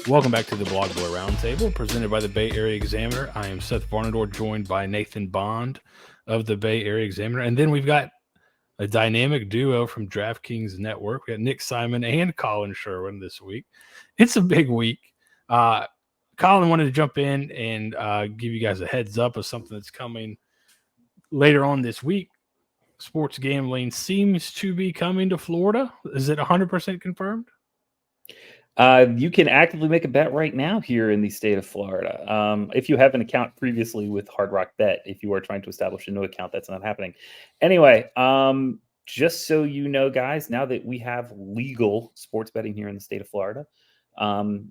Welcome back to the Blog Boy Roundtable, presented by the Bay Area Examiner. I am Seth Varnador, joined by Nathan Bond of the Bay Area Examiner. And then we've got a dynamic duo from DraftKings Network. We got Nick Simon and Colin Sherwin this week. It's a big week. Colin wanted to jump in and give you guys a heads up of something that's coming later on this week. Sports gambling seems to be coming to Florida. Is it 100% confirmed? You can actively make a bet right now here in the state of Florida. If you have an account previously with Hard Rock Bet, if you are trying to establish a new account, that's not happening. Anyway, just so you know, guys, now that we have legal sports betting here in the state of Florida,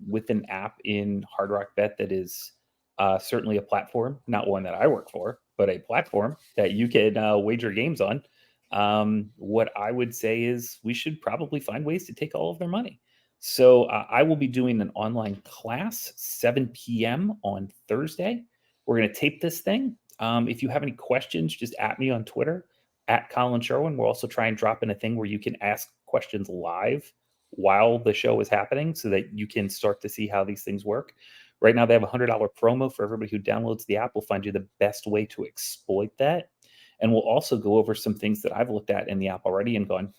with an app in Hard Rock Bet that is certainly a platform, not one that I work for, but a platform that you can wager games on. What I would say is we should probably find ways to take all of their money. So I will be doing an online class 7 p.m. on Thursday. We're going to tape this thing. If you have any questions, just at me on Twitter, at Colin Sherwin. We'll also try and drop in a thing where you can ask questions live while the show is happening so that you can start to see how these things work. Right now, they have a $100 promo for everybody who downloads the app. We'll find you the best way to exploit that. And we'll also go over some things that I've looked at in the app already and gone,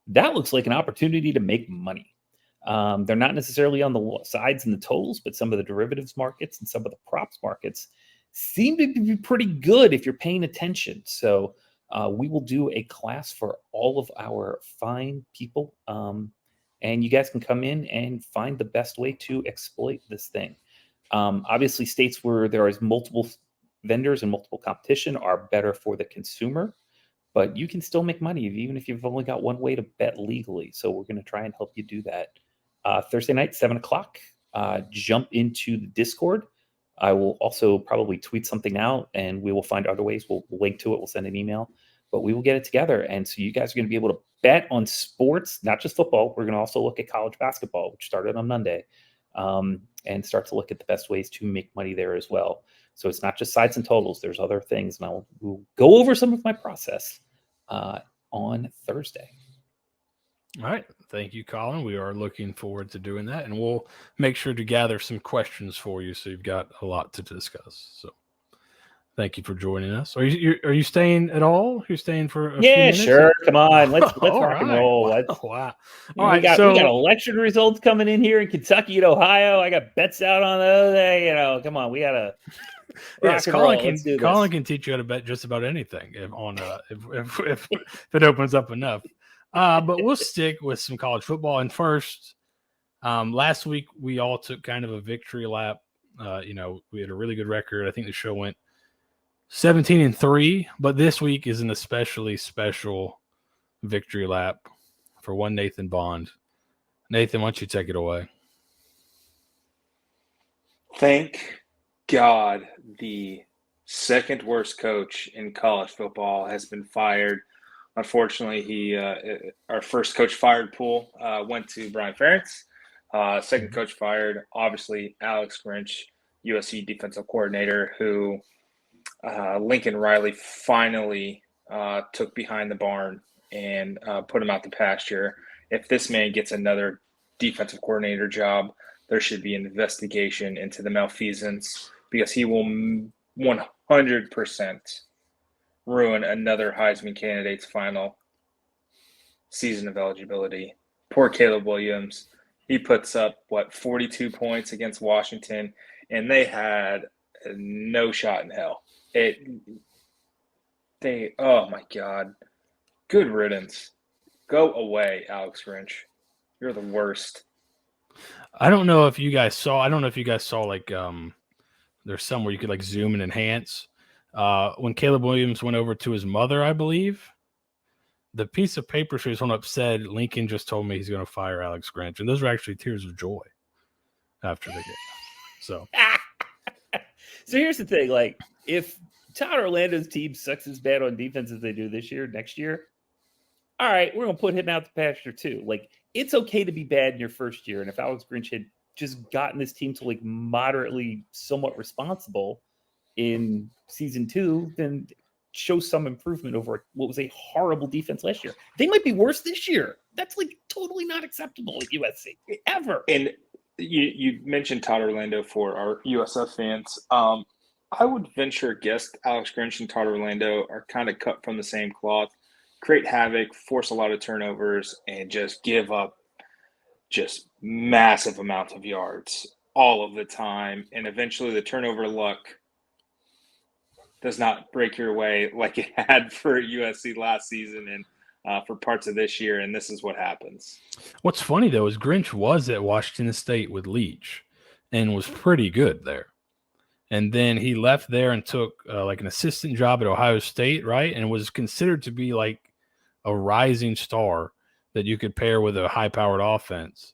that looks like an opportunity to make money. They're not necessarily on the sides and the totals, but some of the derivatives markets and some of the props markets seem to be pretty good if you're paying attention. So we will do a class for all of our fine people. And you guys can come in and find the best way to exploit this thing. Obviously, states where there is multiple vendors and multiple competition are better for the consumer. But you can still make money even if you've only got one way to bet legally. So we're going to try and help you do that. Thursday night, 7 o'clock, jump into the Discord. I will also probably tweet something out and we will find other ways. We'll link to it. We'll send an email, but we will get it together. And so you guys are going to be able to bet on sports, not just football. We're going to also look at college basketball, which started on Monday, and start to look at the best ways to make money there as well. So it's not just sides and totals. There's other things. And we'll go over some of my process on Thursday. All right. Thank you, Colin. We are looking forward to doing that. And we'll make sure to gather some questions for you so you've got a lot to discuss. So thank you for joining us. Are you staying at all? You're staying for a few minutes? Sure. Come on. Let's rock and roll. Wow. All right. We got election results coming in here in Kentucky and Ohio. I got bets out on the other day. Come on. We got to yes, Colin can teach you how to bet just about anything if it opens up enough. But we'll stick with some college football. And first, last week we all took kind of a victory lap. We had a really good record. I think the show went 17-3, but this week is an especially special victory lap for one Nathan Bond. Nathan, why don't you take it away? Thank God the second worst coach in college football has been fired. Unfortunately, our first coach fired pool went to Brian Ferentz. Second coach fired, obviously, Alex Grinch, USC defensive coordinator, who Lincoln Riley finally took behind the barn and put him out to pasture. If this man gets another defensive coordinator job, there should be an investigation into the malfeasance because he will 100% ruin another Heisman candidate's final season of eligibility. Poor Caleb Williams. He puts up, 42 points against Washington, and they had no shot in hell. Oh, my God. Good riddance. Go away, Alex Grinch. You're the worst. I don't know if you guys saw, there's somewhere you could zoom and enhance. When Caleb Williams went over to his mother, I believe, the piece of paper she was holding up said, Lincoln just told me he's going to fire Alex Grinch. And those were actually tears of joy after the game. So here's the thing. If Todd Orlando's team sucks as bad on defense as they do next year, all right, we're going to put him out the pasture too. It's okay to be bad in your first year. And if Alex Grinch had just gotten this team to moderately somewhat responsible in season 2, then show some improvement over what was a horrible defense last year. They might be worse this year. That's totally not acceptable at USC ever. And You mentioned Todd Orlando for our USF fans. I would venture a guess Alex Grinch and Todd Orlando are kind of cut from the same cloth, create havoc, force a lot of turnovers, and just give up just massive amounts of yards all of the time. And eventually the turnover luck does not break your way like it had for USC last season and for parts of this year. And this is what happens. What's funny, though, is Grinch was at Washington State with Leach and was pretty good there. And then he left there and took like an assistant job at Ohio State, right? And was considered to be like a rising star that you could pair with a high-powered offense.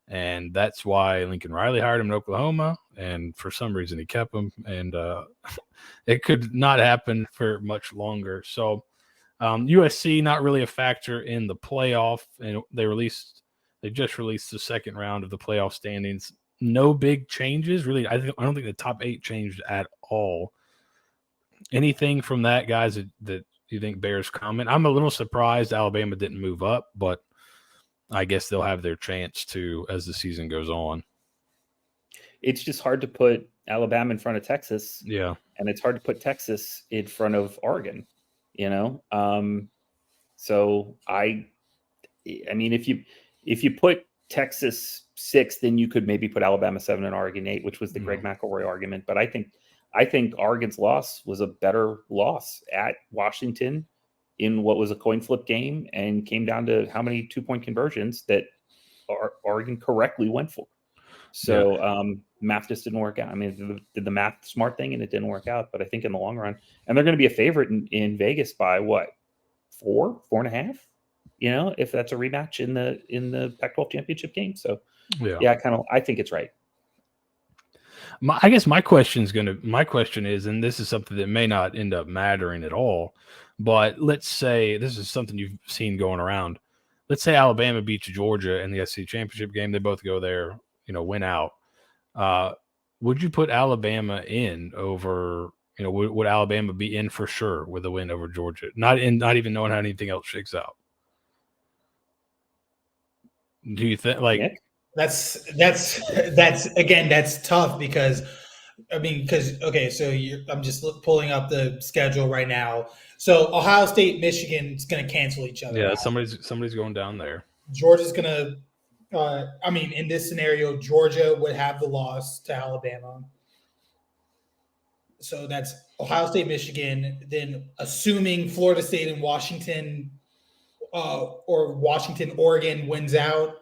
And that's why Lincoln Riley hired him in Oklahoma. And for some reason, he kept him. And it could not happen for much longer. So USC not really a factor in the playoff. And they just released the second round of the playoff standings. No big changes, really. I don't think the top 8 changed at all. Anything from that, guys, that you think bears comment? I'm a little surprised Alabama didn't move up, but I guess they'll have their chance to as the season goes on. It's just hard to put Alabama in front of Texas. Yeah. And it's hard to put Texas in front of Oregon, So I mean, if you put Texas 6, then you could maybe put Alabama 7 and Oregon 8, which was the Greg McElroy argument. But I think Oregon's loss was a better loss at Washington in what was a coin flip game and came down to how many 2-point conversions that Oregon correctly went for. So math just didn't work out. I mean, did the math smart thing and it didn't work out. But I think in the long run, and they're going to be a favorite in Vegas by what, 4.5? If that's a rematch in the Pac-12 championship game. So yeah, I think it's right. I guess my question is, and this is something that may not end up mattering at all, but let's say this is something you've seen going around. Let's say Alabama beats Georgia in the SEC championship game. They both go there, win out. Would you put Alabama in over, would Alabama be in for sure with a win over Georgia? Not even knowing how anything else shakes out. Do you think that's again, that's tough because I'm just pulling up the schedule right now. So Ohio State, Michigan is going to cancel each other. Yeah, out. somebody's going down there. Georgia's going to, in this scenario, Georgia would have the loss to Alabama. So that's Ohio State, Michigan. Then assuming Florida State and Washington or Washington, Oregon wins out,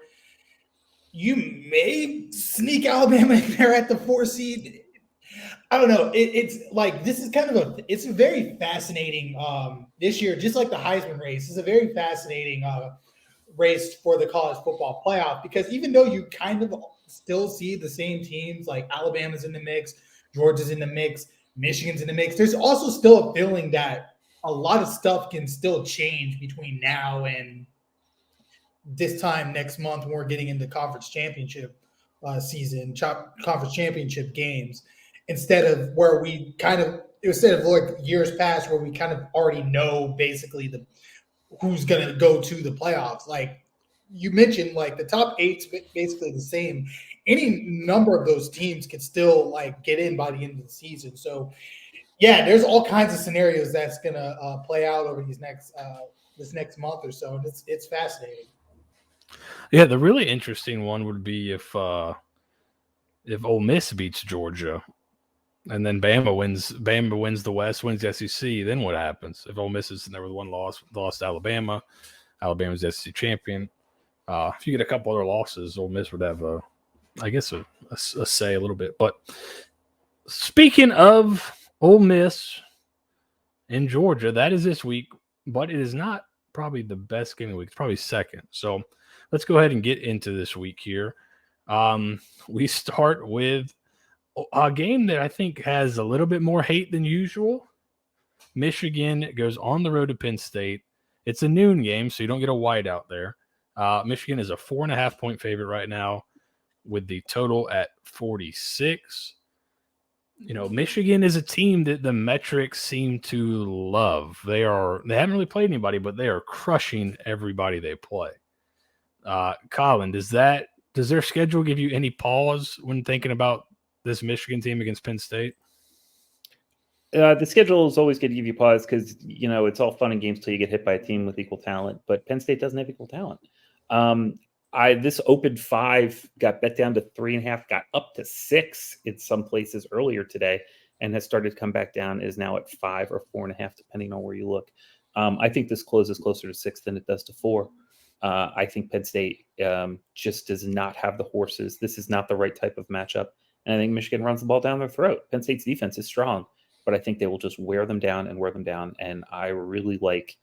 you may sneak Alabama in there at the 4 seed. I don't know. It's like this is kind of it's a very fascinating this year, just like the Heisman race. It's a very fascinating race for the college football playoff because even though you kind of still see the same teams, like Alabama's in the mix, Georgia's in the mix, Michigan's in the mix, there's also still a feeling that a lot of stuff can still change between now and this time next month when we're getting into conference championship season, conference championship games, instead of like years past where we kind of already know basically who's going to go to the playoffs. Like you mentioned, like the top 8's basically the same. Any number of those teams could still like get in by the end of the season. So yeah, there's all kinds of scenarios that's going to play out over this next month or so. And it's fascinating. Yeah, the really interesting one would be if Ole Miss beats Georgia, and then Bama wins the West, wins the SEC. Then what happens if Ole Miss is there with one loss, lost to Alabama? Alabama's the SEC champion. If you get a couple other losses, Ole Miss would have a say a little bit. But speaking of Ole Miss in Georgia, that is this week, but it is not probably the best game of the week. It's probably second. So let's go ahead and get into this week here. We start with a game that I think has a little bit more hate than usual. Michigan goes on the road to Penn State. It's a noon game, so you don't get a whiteout there. Michigan is a 4.5-point favorite right now with the total at 46. Michigan is a team that the metrics seem to love. They haven't really played anybody, but they are crushing everybody they play. Colin, does that does their schedule give you any pause when thinking about this Michigan team against Penn State? The schedule is always going to give you pause because, it's all fun and games till you get hit by a team with equal talent. But Penn State doesn't have equal talent. This opened 5, got bet down to 3.5, got up to 6 in some places earlier today, and has started to come back down. Is now at 5 or 4.5, depending on where you look. I think this closes closer to 6 than it does to 4. I think Penn State just does not have the horses. This is not the right type of matchup. And I think Michigan runs the ball down their throat. Penn State's defense is strong, but I think they will just wear them down. And I really like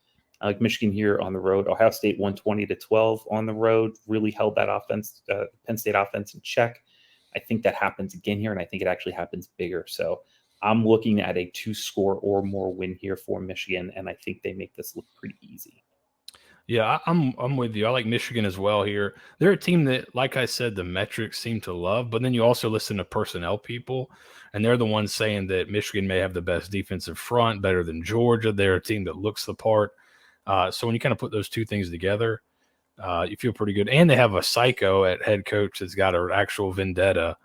Michigan here on the road. Ohio State 120-12 on the road, really held that offense, Penn State offense in check. I think that happens again here, and I think it actually happens bigger. So I'm looking at a 2-score or more win here for Michigan, and I think they make this look pretty easy. Yeah, I'm with you. I like Michigan as well here. They're a team that, like I said, the metrics seem to love, but then you also listen to personnel people, and they're the ones saying that Michigan may have the best defensive front, better than Georgia. They're a team that looks the part. So when you kind of put those two things together, you feel pretty good. And they have a psycho at head coach that's got an actual vendetta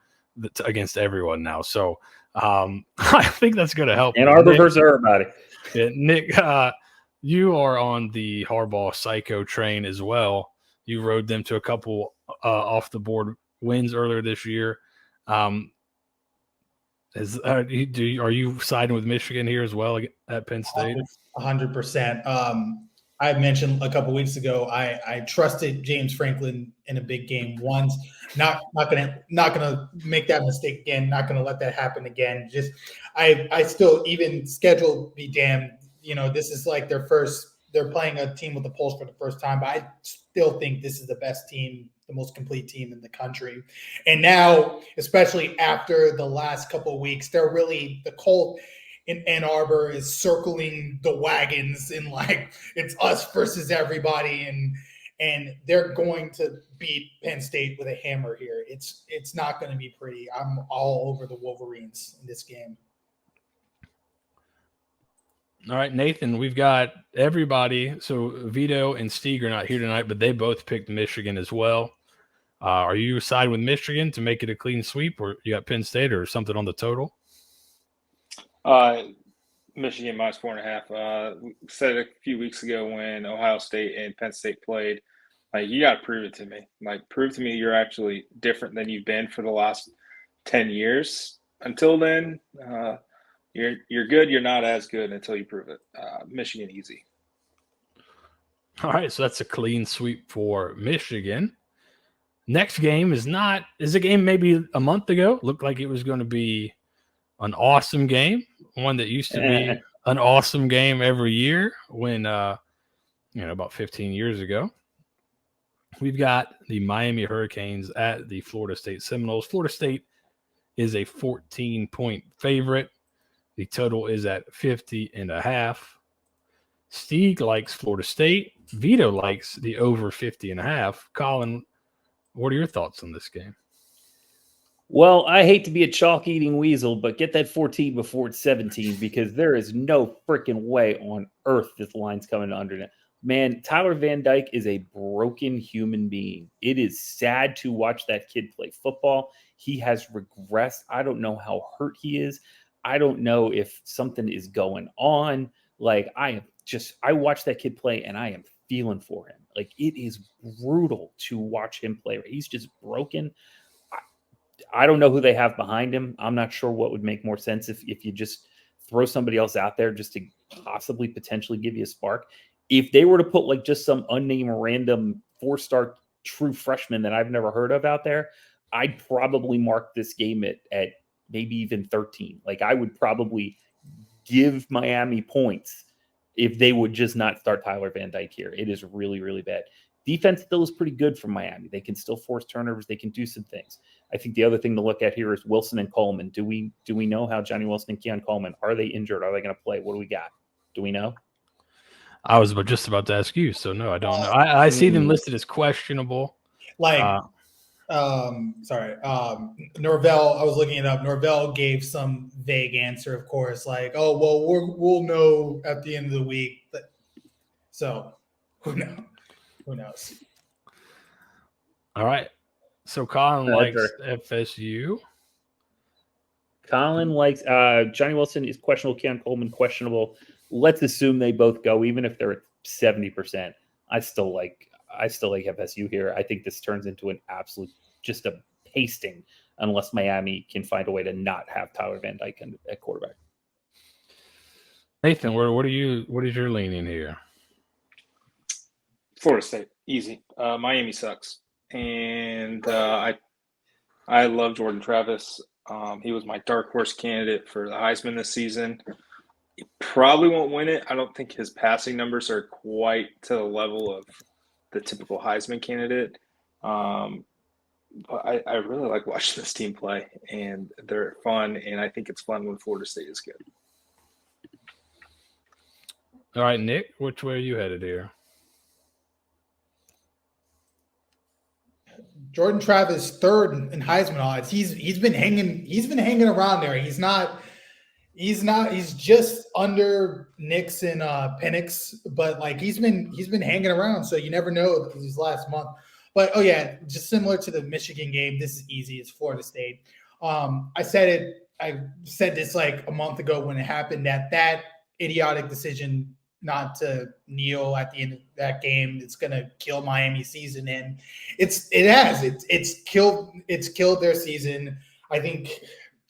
against everyone now. So I think that's going to help. Ann Arbor versus everybody. Yeah, Nick, you are on the Harbaugh psycho train as well. You rode them to a couple off the board wins earlier this year. Are you siding with Michigan here as well at Penn State? 100%. I mentioned a couple weeks ago I trusted James Franklin in a big game once. Not gonna make that mistake again. Not gonna let that happen again. I still, even schedule be damned. This is like their first. They're playing a team with a pulse for the first time, but I still think this is the best team, the most complete team in the country. And now, especially after the last couple of weeks, they're really the Colt in Ann Arbor is circling the wagons and like it's us versus everybody, and they're going to beat Penn State with a hammer here. It's not going to be pretty. I'm all over the Wolverines in this game. All right, Nathan, we've got everybody. So Vito and Stieg are not here tonight, but they both picked Michigan as well. Are you siding with Michigan to make it a clean sweep, or you got Penn State or something on the total? Michigan minus 4.5. We said it a few weeks ago when Ohio State and Penn State played. Like, you got to prove it to me. Like, prove to me you're actually different than you've been for the last 10 years. Until then, you're good. You're not as good until you prove it. Michigan easy. All right, so that's a clean sweep for Michigan. Next game is a game maybe a month ago. Looked like it was going to be an awesome game, one that used to be an awesome game every year when, about 15 years ago. We've got the Miami Hurricanes at the Florida State Seminoles. Florida State is a 14-point favorite. The total is at 50.5. Stieg likes Florida State. Vito likes the over 50.5. Colin, what are your thoughts on this game? Well, I hate to be a chalk-eating weasel, but get that 14 before it's 17 because there is no freaking way on earth this line's coming under it. Man, Tyler Van Dyke is a broken human being. It is sad to watch that kid play football. He has regressed. I don't know how hurt he is. I don't know if something is going on. Like, I watch that kid play and I am feeling for him. Like, it is brutal to watch him play. He's just broken. I don't know who they have behind him. I'm not sure what would make more sense if you just throw somebody else out there just to possibly potentially give you a spark. If they were to put like just some unnamed random 4-star true freshman that I've never heard of out there, I'd probably mark this game at maybe even 13. Like, I would probably give Miami points if they would just not start Tyler Van Dyke here. It is really, really bad. Defense still is pretty good for Miami. They can still force turnovers. They can do some things. I think the other thing to look at here is Wilson and Coleman. Do we know how Johnny Wilson and Keon Coleman, are they injured? Are they going to play? What do we got? Do we know? I was just about to ask you, so no, I don't know. I see them listed as questionable. Norvell, I was looking it up. Norvell gave some vague answer, of course, like, oh, well, we'll know at the end of the week. But so who knows? All right. So Colin likes Sure. FSU. Colin likes Johnny Wilson is questionable. Keon Coleman questionable. Let's assume they both go, even if they're at 70%. I still like FSU here. I think this turns into an absolute just a pasting unless Miami can find a way to not have Tyler Van Dyke at quarterback. Nathan, what is your leaning here? Florida State, easy. Miami sucks, and I love Jordan Travis. He was my dark horse candidate for the Heisman this season. He probably won't win it. I don't think his passing numbers are quite to the level of the typical Heisman candidate. But I really like watching this team play, and they're fun, and I think it's fun when Florida State is good. All right, Nick, which way are you headed here? Jordan Travis third in Heisman odds. He's been hanging around there. He's just under Nix and Penix, but like he's been hanging around, so you never know this last month. But oh yeah, just similar to the Michigan game, this is easy. It's Florida State. I said this like a month ago when it happened that idiotic decision not to kneel at the end of that game, it's gonna kill Miami's season, and it's killed their season. I think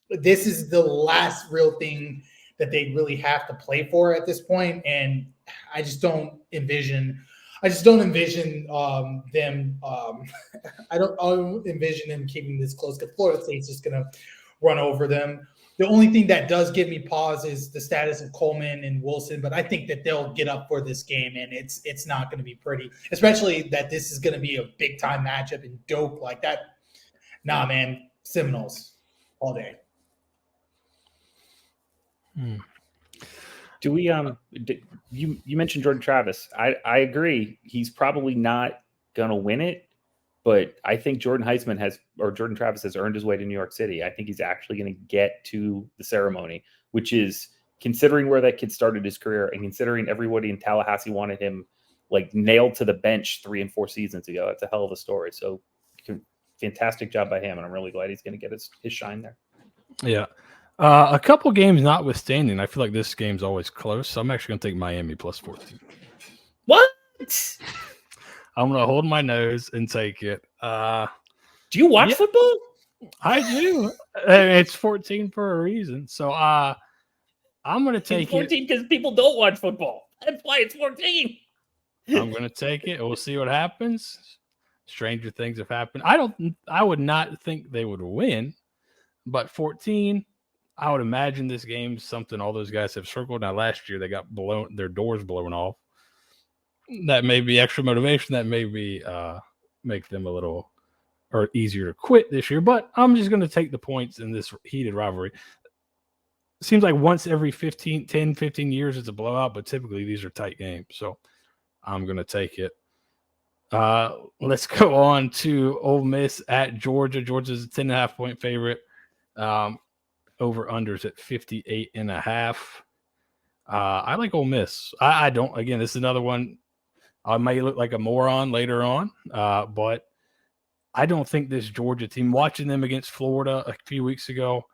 this is the last real thing that they really have to play for at this point, and I just don't envision them. I don't envision them keeping this close because Florida State's just gonna run over them. The only thing that does give me pause is the status of Coleman and Wilson, but I think that they'll get up for this game, and it's not going to be pretty, especially that this is going to be a big-time matchup in dope like that. Nah, man, Seminoles all day. Do we you mentioned Jordan Travis. I agree. He's probably not going to win it. But I think Jordan Travis has earned his way to New York City. I think he's actually going to get to the ceremony, which is considering where that kid started his career and considering everybody in Tallahassee wanted him like nailed to the bench 3 and 4 seasons ago. It's a hell of a story. So fantastic job by him. And I'm really glad he's going to get his shine there. Yeah. A couple games notwithstanding, I feel like this game's always close. So I'm actually going to take Miami plus 14. What? I'm going to hold my nose and take it. Do you watch football? I do. It's 14 for a reason. So I'm going to take 14 because people don't watch football. That's why it's 14. I'm going to take it. We'll see what happens. Stranger things have happened. I would not think they would win, but 14, I would imagine this game's something all those guys have circled. Now, last year they got their doors blown off. That may be extra motivation. That may be make them a little or easier to quit this year. But I'm just going to take the points in this heated rivalry. It seems like once every 10, 15 years it's a blowout, but typically these are tight games. So I'm going to take it. Let's go on to Ole Miss at Georgia. Georgia's a 10.5-point favorite. Over-unders at 58.5. I like Ole Miss. I don't. Again, this is another one. I may look like a moron later on, but I don't think this Georgia team, watching them against Florida a few weeks ago,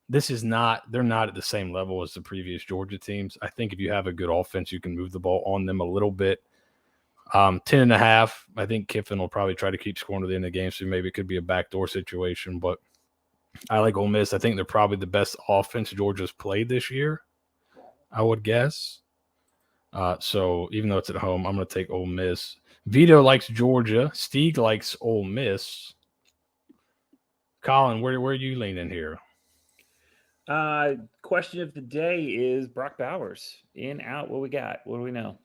they're not at the same level as the previous Georgia teams. I think if you have a good offense, you can move the ball on them a little bit. 10.5. I think Kiffin will probably try to keep scoring to the end of the game, so maybe it could be a backdoor situation, but I like Ole Miss. I think they're probably the best offense Georgia's played this year, I would guess. So even though it's at home, I'm going to take Ole Miss. Vito likes Georgia. Stieg likes Ole Miss. Colin, where are you leaning here? Question of the day is Brock Bowers. In, out, what we got? What do we know?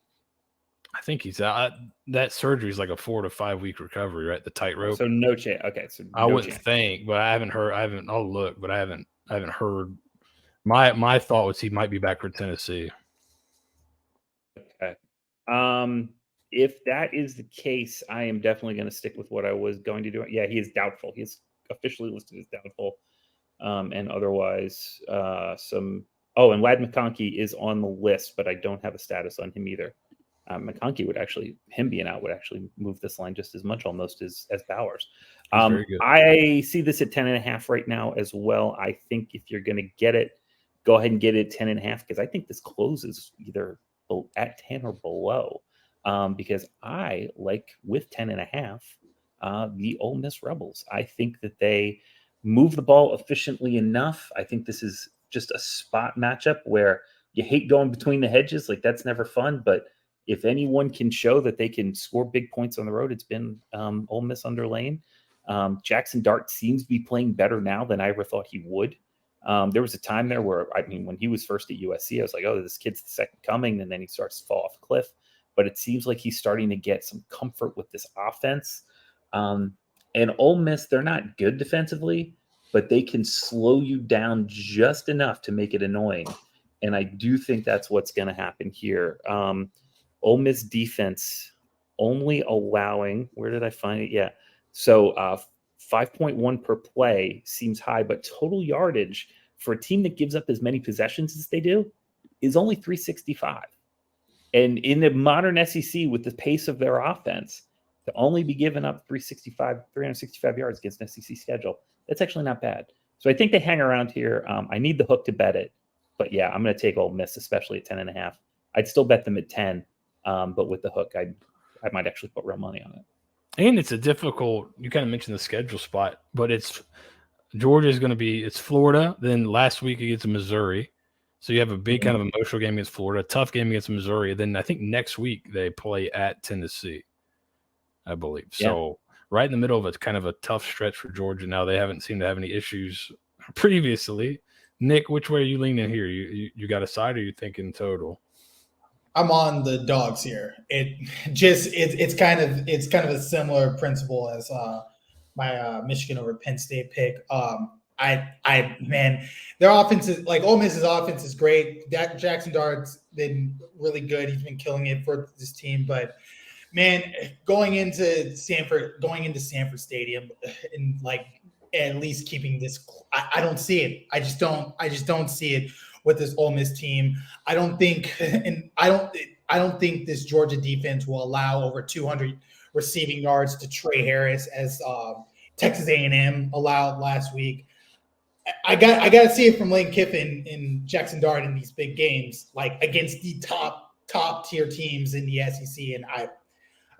I think he's out. That surgery is like a 4 to 5 week recovery, right? The tightrope. So no chance. Okay, so I wouldn't think, but I haven't heard. I'll look, but I haven't heard. My thought was he might be back for Tennessee. Okay. If that is the case, I am definitely going to stick with what I was going to do. Yeah, he is doubtful. He is officially listed as doubtful. And otherwise, and Ladd McConkey is on the list, but I don't have a status on him either. McConkey would actually, him being out would actually move this line just as much almost as Bowers. Very good. I see this at 10.5 right now as well. I think if you're going to get it, go ahead and get it 10.5 because I think this closes either at 10 or below. Because I like with 10.5 the Ole Miss Rebels. I think that they move the ball efficiently enough. I think this is just a spot matchup where you hate going between the hedges. Like that's never fun, but if anyone can show that they can score big points on the road, it's been Ole Miss under Lane. Jackson Dart seems to be playing better now than I ever thought he would. There was a time there where, when he was first at USC, I was like, oh, this kid's the second coming, and then he starts to fall off a cliff. But it seems like he's starting to get some comfort with this offense. And Ole Miss, they're not good defensively, but they can slow you down just enough to make it annoying. And I do think that's what's going to happen here. Ole Miss defense only allowing, where did I find it? Yeah. So 5.1 per play seems high, but total yardage for a team that gives up as many possessions as they do is only 365. And in the modern SEC, with the pace of their offense, to only be giving up 365 yards against an SEC schedule, that's actually not bad. So I think they hang around here. I need the hook to bet it. But yeah, I'm going to take Ole Miss, especially at 10.5. I'd still bet them at 10, but with the hook, I might actually put real money on it. And it's a difficult, you kind of mentioned the schedule spot, but Georgia is going to be, it's Florida. Then last week against Missouri. So you have a big kind of emotional game against Florida, a tough game against Missouri. Then I think next week they play at Tennessee, I believe. Yeah. So right in the middle of a kind of a tough stretch for Georgia. Now they haven't seemed to have any issues previously. Nick, which way are you leaning here? You got a side, or are you thinking total? I'm on the dogs here. It's kind of a similar principle as my Michigan over Penn State pick. Man, their offense is like Ole Miss's offense is great. Jackson Dart's been really good. He's been killing it for this team. But man, going into Sanford Stadium and like at least keeping this, I don't see it. I just don't see it with this Ole Miss team. I don't think this Georgia defense will allow over 200 receiving yards to Trey Harris as Texas A&M allowed last week. I got to see it from Lane Kiffin and Jackson Dart in these big games, like against the top tier teams in the SEC, and I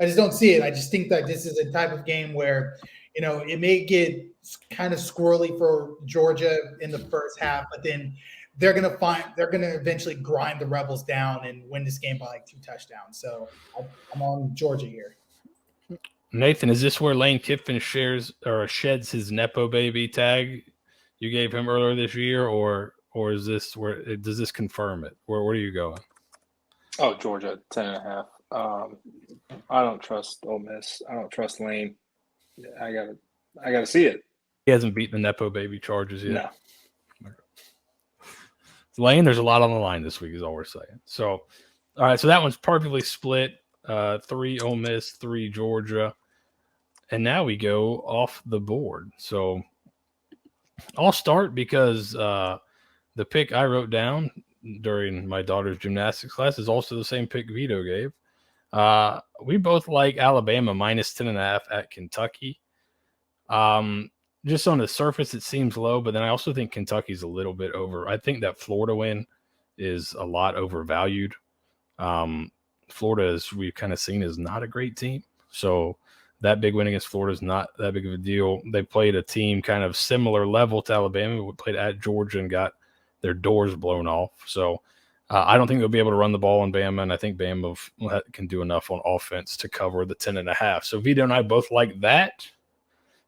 just don't see it. I just think that this is a type of game where, it may get kind of squirrely for Georgia in the first half, but then they're going to eventually grind the Rebels down and win this game by like 2 touchdowns. So I'm on Georgia here. Nathan, is this where Lane Kiffin sheds his Nepo baby tag you gave him earlier this year, or is this where does this confirm it? Where are you going? Oh, Georgia 10.5. I don't trust Ole Miss. I don't trust Lane. I gotta see it. He hasn't beaten the Nepo baby charges yet. No. Lane, there's a lot on the line this week, is all we're saying. So, all right, so that one's perfectly split. 3 Ole Miss, 3 Georgia. And now we go off the board. So I'll start because the pick I wrote down during my daughter's gymnastics class is also the same pick Vito gave. We both like Alabama minus 10.5 at Kentucky. Just on the surface, it seems low, but then I also think Kentucky's a little bit over. I think that Florida win is a lot overvalued. Florida, as we've kind of seen, is not a great team. So that big win against Florida is not that big of a deal. They played a team kind of similar level to Alabama. We played at Georgia and got their doors blown off. So I don't think they'll be able to run the ball on Bama, and I think Bama can do enough on offense to cover the 10.5. So Vito and I both like that.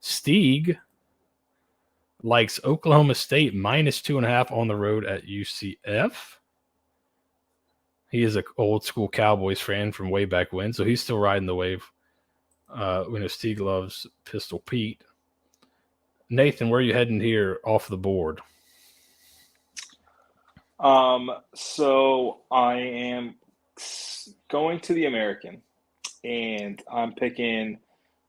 Stieg likes Oklahoma State minus 2.5 on the road at UCF. He is an old school Cowboys fan from way back when, so he's still riding the wave. Stieg loves Pistol Pete. Nathan, where are you heading here off the board? So I am going to the American, and I'm picking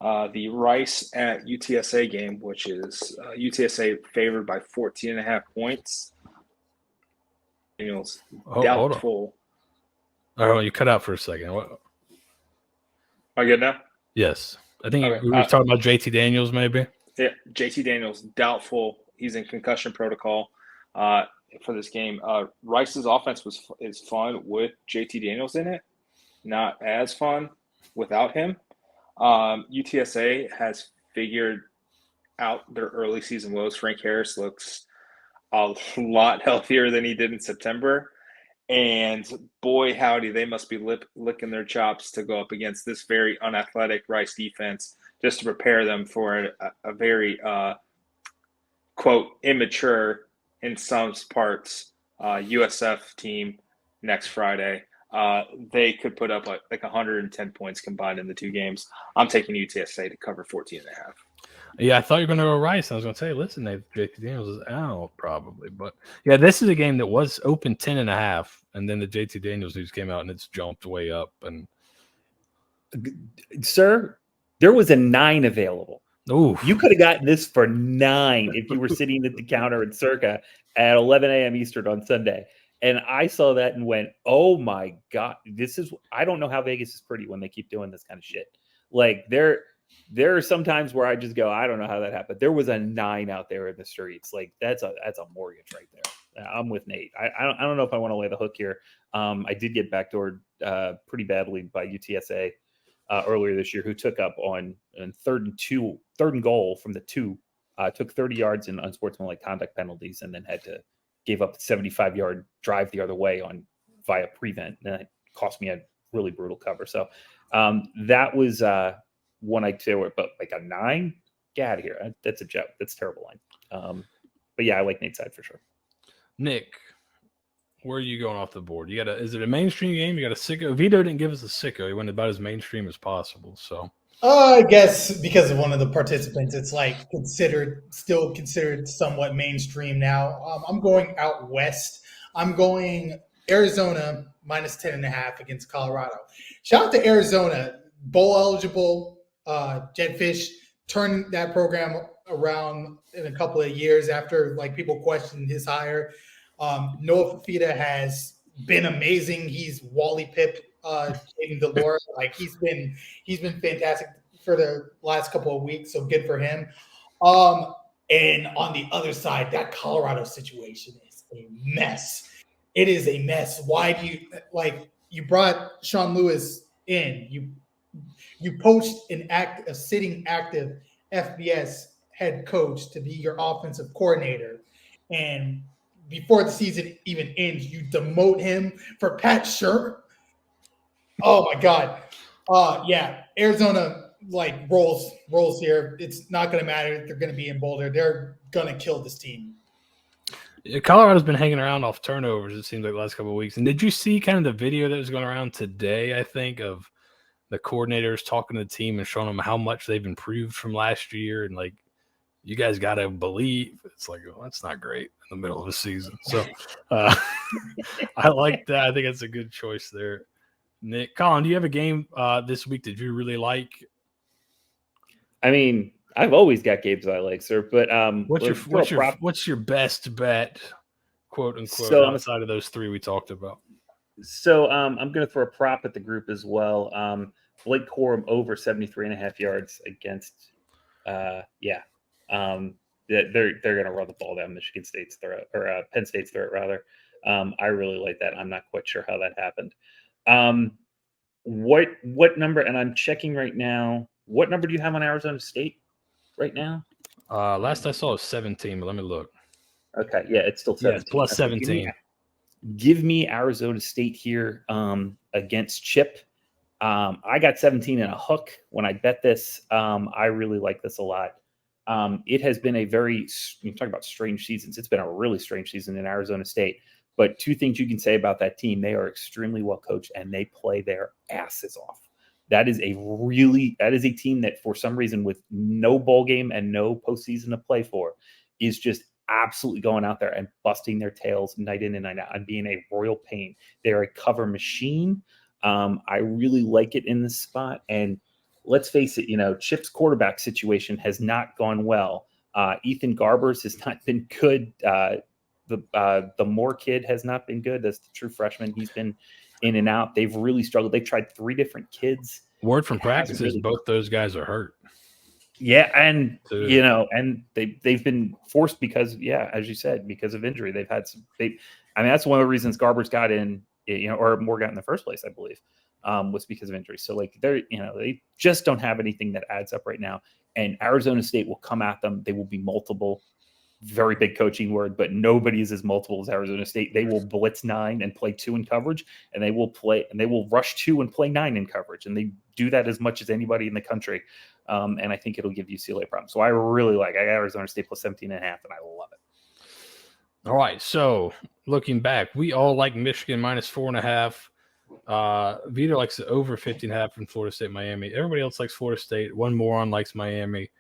the Rice at UTSA game, which is UTSA favored by 14.5 points. Daniels doubtful. Oh, you cut out for a second. What? Am I good now? Yes. I think Okay, we were talking about JT Daniels, maybe. Yeah, JT Daniels, doubtful. He's in concussion protocol for this game. Rice's offense is fun with JT Daniels in it, not as fun without him. UTSA has figured out their early season woes. Frank Harris looks a lot healthier than he did in September. And boy, howdy, they must be licking their chops to go up against this very unathletic Rice defense just to prepare them for a very, quote, immature in some parts USF team next Friday. They could put up like 110 points combined in the two games. I'm taking UTSA to cover 14.5. Yeah, I thought you were going to go Rice. I was going to say, listen, JT Daniels is out probably. But, yeah, this is a game that was open 10.5, and then the JT Daniels news came out, and it's jumped way up. And Sir, there was a 9 available. Ooh. You could have gotten this for 9 if you were sitting at the counter at Circa at 11 a.m. Eastern on Sunday. And I saw that and went, oh, my God. I don't know how Vegas is pretty when they keep doing this kind of shit. Like, there are some times where I just go, I don't know how that happened. There was a 9 out there in the streets. Like that's a mortgage right there. I'm with Nate. I don't know if I want to lay the hook here. I did get backdoored pretty badly by UTSA earlier this year, who took up on third and goal from the 2, took 30 yards in unsportsmanlike conduct penalties, and then gave up a 75-yard drive the other way via prevent. And it cost me a really brutal cover. So that was one I do, but like a 9, get out of here. That's a joke. That's a terrible line. But yeah, I like Nate's side for sure. Nick, where are you going off the board? Is it a mainstream game? You got a sicko? Vito didn't give us a sicko. He went about as mainstream as possible. So I guess because of one of the participants, it's like still considered somewhat mainstream now. I'm going out west. I'm going Arizona minus 10.5 against Colorado. Shout out to Arizona, bowl eligible. Jed Fish turned that program around in a couple of years after like people questioned his hire. Noah Fafita has been amazing. He's Wally Pip, Jaden Delora. Like he's been fantastic for the last couple of weeks. So good for him. And on the other side, that Colorado situation is a mess. It is a mess. Why do you brought Sean Lewis in? You poached a sitting active FBS head coach to be your offensive coordinator. And before the season even ends, you demote him for Pat Shermer. Oh my God. Yeah. Arizona rolls here. It's not going to matter. They're going to be in Boulder. They're going to kill this team. Colorado's been hanging around off turnovers, it seems like the last couple of weeks. And did you see kind of the video that was going around today, I think, of the coordinators talking to the team and showing them how much they've improved from last year? And like, you guys got to believe. It's like, well, that's not great in the middle of the season. So I like that. I think that's a good choice there. Nick, Colin, do you have a game this week that you really like? I mean, I've always got games I like, sir. But what's your best bet, quote unquote, outside of those 3 we talked about? So I'm going to throw a prop at the group as well. Blake Corum over 73.5 yards against. They're going to run the ball down Michigan State's throat, or Penn State's throat rather. I really like that. I'm not quite sure how that happened. What number? And I'm checking right now. What number do you have on Arizona State right now? Last I saw was 17, but let me look. Okay, yeah, it's still 17. Yeah, it's plus 17. Give me Arizona State here against Chip. I got 17 and a hook when I bet this. I really like this a lot. It has been you talk about strange seasons. It's been a really strange season in Arizona State. But 2 things you can say about that team: they are extremely well coached and they play their asses off. That is a team that, for some reason, with no bowl game and no postseason to play for, is just absolutely going out there and busting their tails night in and night out and being a royal pain. They're a cover machine. I really like it in this spot. And let's face it, Chip's quarterback situation has not gone well. Ethan Garbers has not been good. The Moore kid has not been good. That's the true freshman. He's been in and out. They've really struggled. They've tried 3 different kids. Word from practice is both those guys are hurt. Yeah, and So- and they've been forced because, as you said, because of injury. They've had some. That's one of the reasons Garber's got in, or Moore got in the first place, I believe, was because of injury. So like they just don't have anything that adds up right now. And Arizona State will come at them. They will be multiple. Very big coaching word, but nobody is as multiple as Arizona State. They will blitz 9 and play 2 in coverage, and they will rush 2 and play 9 in coverage, and they do that as much as anybody in the country. And I think it'll give UCLA problems. So I really I got Arizona State plus 17.5, and I love it. All right. So looking back, we all like Michigan minus 4.5. Vito likes the over 50.5 from Florida State, Miami. Everybody else likes Florida State. One moron likes Miami.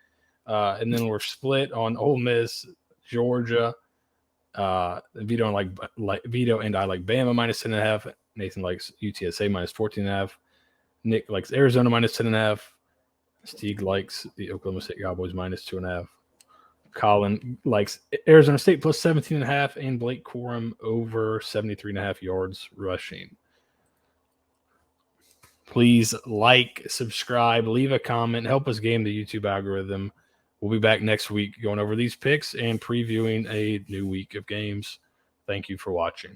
And then we're split on Ole Miss, Georgia. Vito and I like Bama minus 10.5. Nathan likes UTSA minus 14.5. Nick likes Arizona minus 10.5. Steve likes the Oklahoma State Cowboys minus 2.5. Colin likes Arizona State plus 17.5, and Blake Corum over 73.5 yards rushing. Please like, subscribe, leave a comment, help us game the YouTube algorithm. We'll be back next week going over these picks and previewing a new week of games. Thank you for watching.